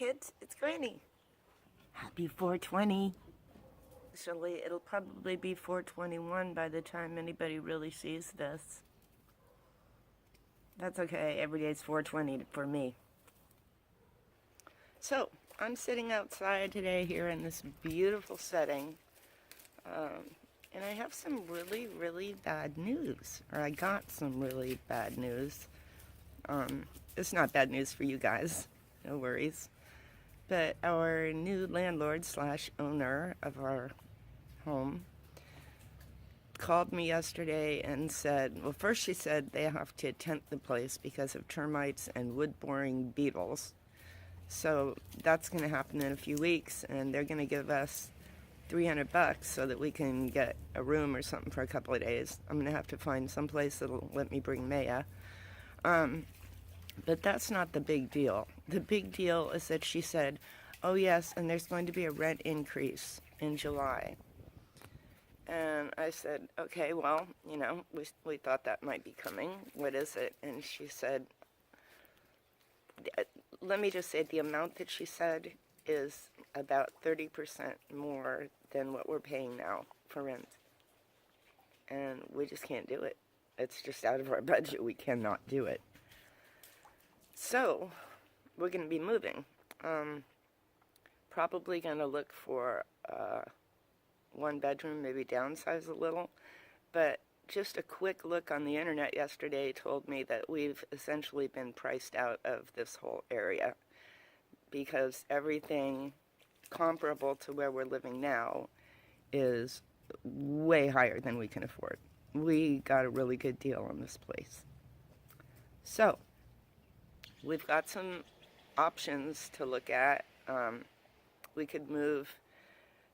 kids, it's Granny. Happy 420. Actually, it'll probably be 421 by the time anybody really sees this. That's okay, every day's 420 for me. So, I'm sitting outside today here in this beautiful setting, and I have some really, really bad news. Or I got some really bad news. It's not bad news for you guys, no worries. But our new landlord / owner of our home called me yesterday and said, well, first she said they have to tent the place because of termites and wood-boring beetles. So that's going to happen in a few weeks, and they're going to give us $300 so that we can get a room or something for a couple of days. I'm going to have to find some place that'll let me bring Maya. But that's not the big deal. The big deal is that she said, oh yes, and there's going to be a rent increase in July. And I said, okay, well, you know, we thought that might be coming. What is it? And she said, let me just say, the amount that she said is about 30% more than what we're paying now for rent. And we just can't do it. It's just out of our budget. We cannot do it. So, we're going to be moving. Probably going to look for one bedroom, maybe downsize a little. But just a quick look on the internet yesterday told me that we've essentially been priced out of this whole area because everything comparable to where we're living now is way higher than we can afford. We got a really good deal on this place. So, we've got some options to look at. We could move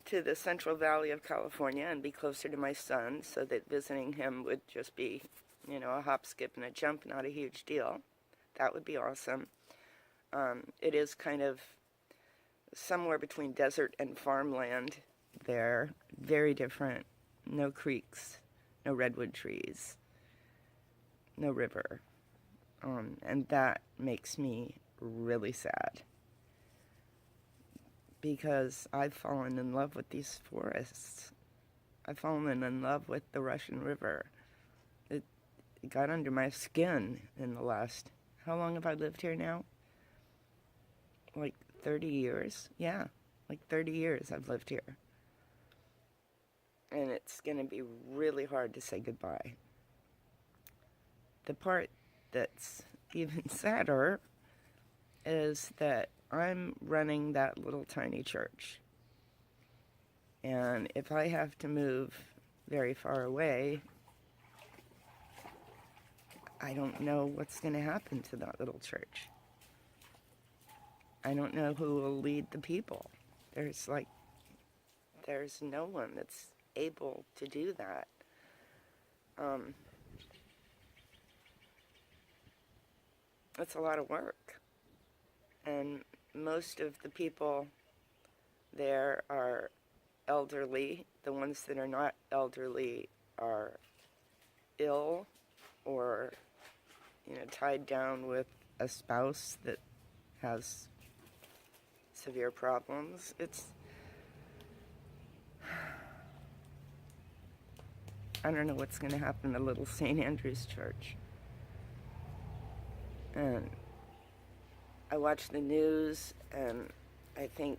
to the Central Valley of California and be closer to my son so that visiting him would just be, you know, a hop, skip, and a jump, not a huge deal. That would be awesome. It is kind of somewhere between desert and farmland there. Very different. No creeks, no redwood trees, no river. And that makes me really sad because I've fallen in love with these forests. I've fallen in love with the Russian River. It got under my skin in the last, how long have I lived here now? Like 30 years? Yeah, like 30 years I've lived here. And it's going to be really hard to say goodbye. The part that's even sadder is that I'm running that little tiny church. And if I have to move very far away, I don't know what's going to happen to that little church. I don't know who will lead the people. There's no one that's able to do that. It's a lot of work. And most of the people there are elderly. The ones that are not elderly are ill or, you know, tied down with a spouse that has severe problems. I don't know what's going to happen to little St. Andrew's Church. And I watch the news, and I think,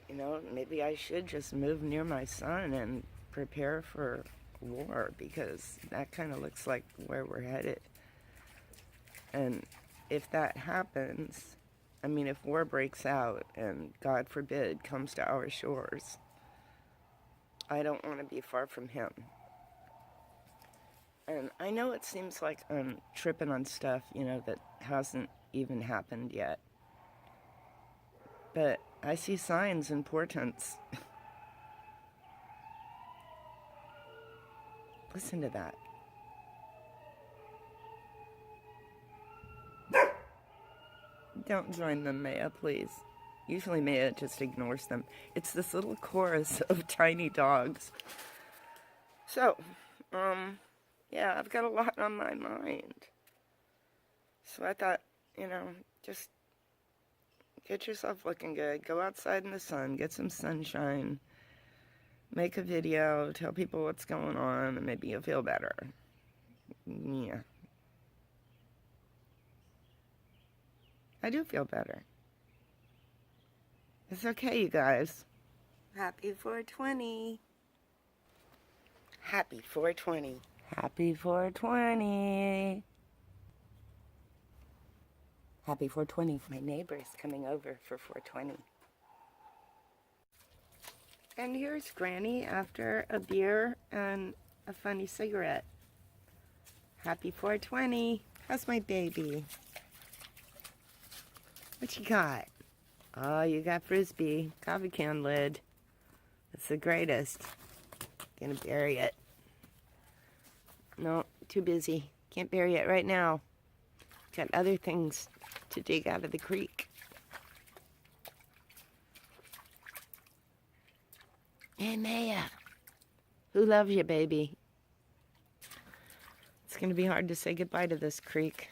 you know, maybe I should just move near my son and prepare for war, because that kind of looks like where we're headed. And if that happens, I mean, if war breaks out and, God forbid, comes to our shores, I don't want to be far from him. And I know it seems like I'm tripping on stuff, you know, that hasn't even happened yet. But I see signs and portents. Listen to that. Don't join them, Maya, please. Usually Maya just ignores them. It's this little chorus of tiny dogs. So, yeah, I've got a lot on my mind. So I thought you know, just get yourself looking good. Go outside in the sun, get some sunshine, make a video, tell people what's going on, and maybe you'll feel better. Yeah. I do feel better. It's okay, you guys. Happy 420. Happy 420. Happy 420. Happy 420. My neighbor's coming over for 420. And here's Granny after a beer and a funny cigarette. Happy 420. How's my baby? What you got? Oh, you got Frisbee. Coffee can lid. It's the greatest. Gonna bury it. No, too busy. Can't bury it right now. Got other things to dig out of the creek. Hey, Maya. Who loves you, baby? It's gonna be hard to say goodbye to this creek.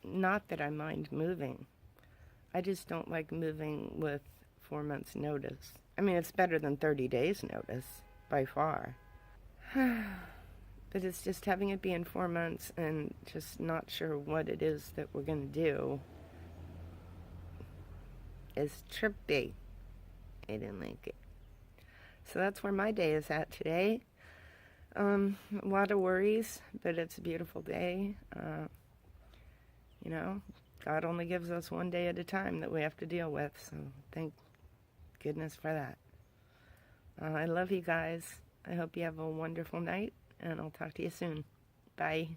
Not that I mind moving. I just don't like moving with 4 months notice. I mean, it's better than 30 days notice, by far. But it's just having it be in 4 months and just not sure what it is that we're going to do is trippy. I didn't like it. So that's where my day is at today. A lot of worries, but it's a beautiful day. You know, God only gives us one day at a time that we have to deal with, so thank goodness for that. I love you guys. I hope you have a wonderful night, and I'll talk to you soon. Bye.